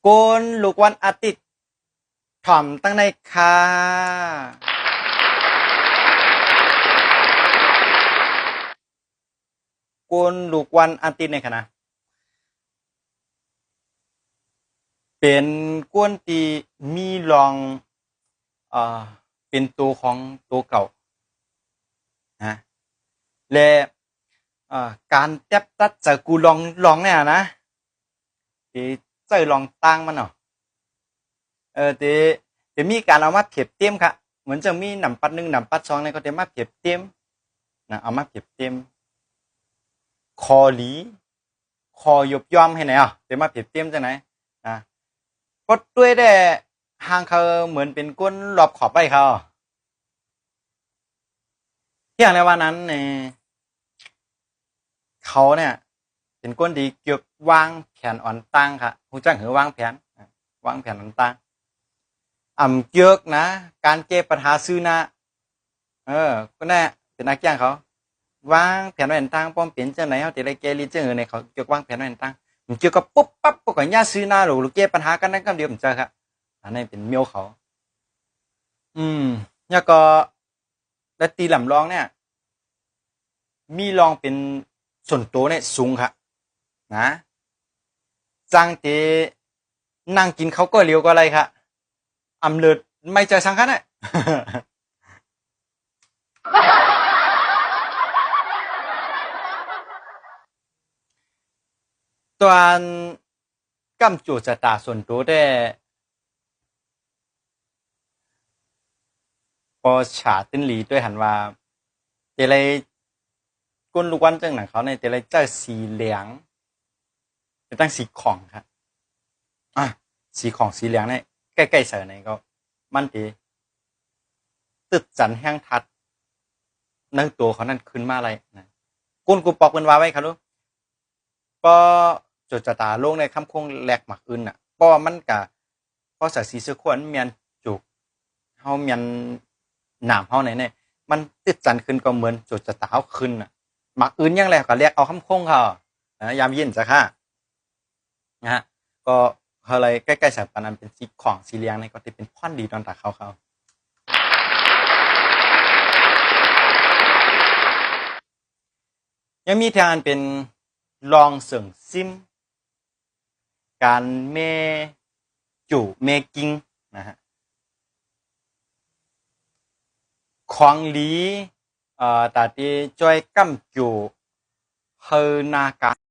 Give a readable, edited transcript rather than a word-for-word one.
กนลูกวันอาทิตย์ถ่อมตั้งในค่ะกนลูกวันอาทิตย์ในค่ะนะเป็นกวนตีมีลองเอ่อเป็นตัวของตัวเก่านะและการแทบตัดจากกูลองเนี่ยนะที่ใจลองตั้งมันเนาะแต่มีการเอามาเปรียบเทียมค่ะเหมือนจะมีหนำปัดหนึ่งหนำปัดสองในก็จะมาเปรียบเทียมนะเอามาเปรียบเทียมคอหลีคอยบย่อมให้ไหนอ่ะเดี๋ยวมาเปรียบเทียมจะไหนนะก็ด้วยได้ห่างเขาเหมือนเป็นก้นรอบขอบไปเขาที่อย่างในวันนั้นเนี่ยเขาเนี่ยเป็นก้นดีเกี่ยววางแผนอ่อนตั้งค่ะผู้จ้างหือวางแผนวางแผนอ่อนตั้งเกี่ยวนะการแก้ปัญหาซื้อนะก็แน่เป็นนักจ้างเขาวางแผนไว้ต่างป้อมเป็นจังไหนเขาแต่ละแกลีจังในเขาเกี่ยววางแผนไว้ต่างมันเกี่ยวกับปุ๊บปั๊บปกติญาซื้อหน้าหรือแก้ปัญหากันนั้นก็เดียวผมเจอครับอันนี้เป็นเมียวเขาแล้วก็และตีหล่ำรองเนี่ยมีรองเป็นส่วนตัวเนี่ยสูงครับนะจังเตนั่งกินเขาก็เลี้ยวก็อะไรครับเลิศไม่ใจสังคัญเนี่ยตัวกำจูจะตาส่วนตัวได้พอฉาติ้นหลีด้วยหันว่าแต่ไรก้นลูกวันจังหนังเขาในแต่ไรเจ้าสีเหลืองเป็นตั้งสีของครับสีของสีเหลืองเนี่ยใกล้ๆเสือในก็มันดีตึดจันแห้งทัดนั่งตัวเขานั่นขึ้นมาอะไรนะก้นกูปอกเป็นว่าไว้ครับลูกก็จุดจะตาลงในคำคงแหลกหมักอื่นอ่ะเพราะมันกะเพราะสายสีเสื้อขวนเมียนจุกเฮาเมียนหนามเฮาไหนเนี่ยมันติดจันขึ้นก็เหมือนจุดจะตาเขาขึ้นอ่ะหมักอื่นยังไงก็เรียกเอาคำคงเขายามเย็นจ้ะค่ะนะฮะก็อะไรใกล้ๆสายปานนั้นเป็นสีของสีเหลืองเนี่ยก็จะเป็นพ่อนดีตอนตาเขายังมีทางเป็นลองเสิงซิมการเมจู่เมกิงนะฮะของหลีตาที่จ้อยกั้มจู่เฮอนาการ